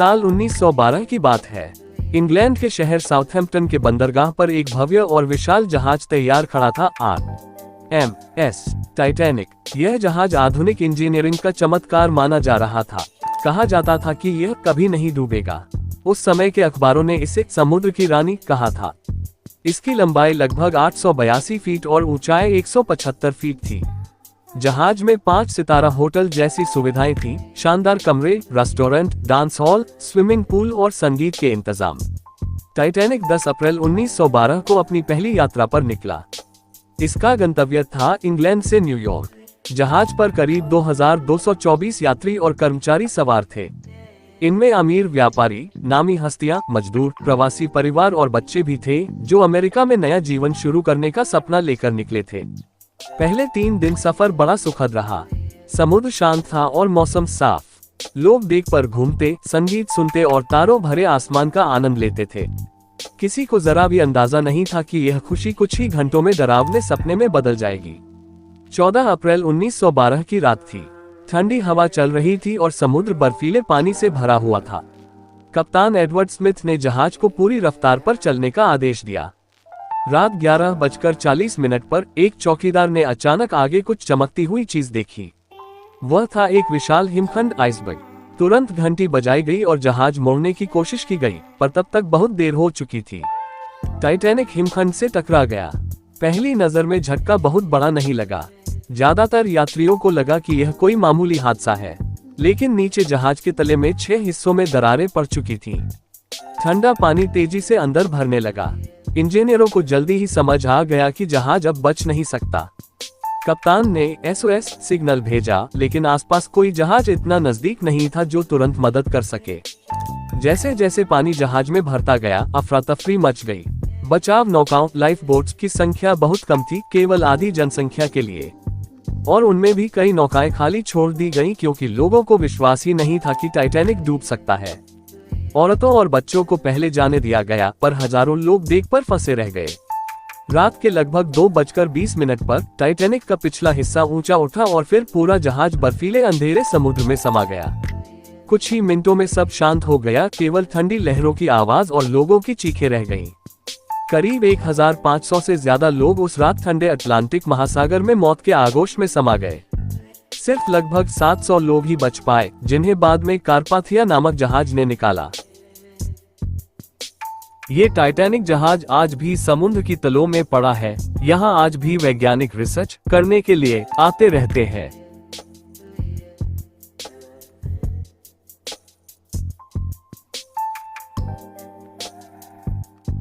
साल 1912 की बात है। इंग्लैंड के शहर साउथहैम्पटन के बंदरगाह पर एक भव्य और विशाल जहाज तैयार खड़ा था, RMS टाइटैनिक। यह जहाज आधुनिक इंजीनियरिंग का चमत्कार माना जा रहा था। कहा जाता था कि यह कभी नहीं डूबेगा। उस समय के अखबारों ने इसे समुद्र की रानी कहा था। इसकी लंबाई लगभग 882 फीट और ऊंचाई 175 फीट थी। जहाज में 5 सितारा होटल जैसी सुविधाएं थी, शानदार कमरे, restaurant, dance hall, swimming pool और संगीत के इंतजाम। टाइटैनिक 10 अप्रैल 1912 को अपनी पहली यात्रा पर निकला। इसका गंतव्य था इंग्लैंड से न्यूयॉर्क। जहाज पर करीब 2224 यात्री और कर्मचारी सवार थे। इनमें अमीर व्यापारी, नामी हस्तियां, मजदूर, प्रवासी परिवार और बच्चे भी थे जो अमेरिका में नया जीवन शुरू करने का सपना लेकर निकले थे। पहले 3 दिन सफर बड़ा सुखद रहा। समुद्र शांत था और मौसम साफ। लोग डेक पर घूमते, संगीत सुनते और तारों भरे आसमान का आनंद लेते थे। किसी को जरा भी अंदाजा नहीं था कि यह खुशी कुछ ही घंटों में डरावने सपने में बदल जाएगी। 14 अप्रैल 1912 की रात थी। ठंडी हवा चल रही थी और समुद्र बर्फीले पानी से भरा हुआ था। कप्तान एडवर्ड स्मिथ ने जहाज को पूरी रफ्तार पर चलने का आदेश दिया। रात 11:40 पर एक चौकीदार ने अचानक आगे कुछ चमकती हुई चीज देखी। वह था एक विशाल हिमखंड आइसबर्ग। तुरंत घंटी बजाई गई और जहाज मोड़ने की कोशिश की गई, पर तब तक बहुत देर हो चुकी थी। टाइटैनिक हिमखंड से टकरा गया। पहली नजर में झटका बहुत बड़ा नहीं लगा। ज्यादातर यात्रियों को लगा कि यह कोई मामूली हादसा है, लेकिन नीचे जहाज के तले में 6 हिस्सों में दरारें पड़ चुकी थीं। ठंडा पानी तेजी से अंदर भरने लगा। इंजीनियरों को जल्दी ही समझ आ गया कि जहाज अब बच नहीं सकता। कप्तान ने SOS सिग्नल भेजा, लेकिन आसपास कोई जहाज इतना नजदीक नहीं था जो तुरंत मदद कर सके। जैसे जैसे पानी जहाज में भरता गया, अफरा तफरी मच गई। बचाव नौकाओं, लाइफ बोट्स की संख्या बहुत कम थी, केवल आधी जनसंख्या के लिए, और उनमें भी कई नौकाएं खाली छोड़ दी गईं क्योंकि लोगों को विश्वास ही नहीं था कि टाइटैनिक डूब सकता है। औरतों और बच्चों को पहले जाने दिया गया, पर हजारों लोग डेक पर फंसे रह गए। रात के लगभग 2:20 पर टाइटैनिक का पिछला हिस्सा ऊंचा उठा और फिर पूरा जहाज बर्फीले अंधेरे समुद्र में समा गया। कुछ ही मिनटों में सब शांत हो गया, केवल ठंडी लहरों की आवाज और लोगों की चीखें रह गईं। करीब 1500 से ज्यादा लोग उस रात ठंडे अटलांटिक महासागर में मौत के आगोश में समा गए। सिर्फ लगभग 700 लोग ही बच पाए, जिन्हें बाद में कारपाथिया नामक जहाज ने निकाला। ये टाइटैनिक जहाज आज भी समुद्र की तलों में पड़ा है। यहाँ आज भी वैज्ञानिक रिसर्च करने के लिए आते रहते हैं।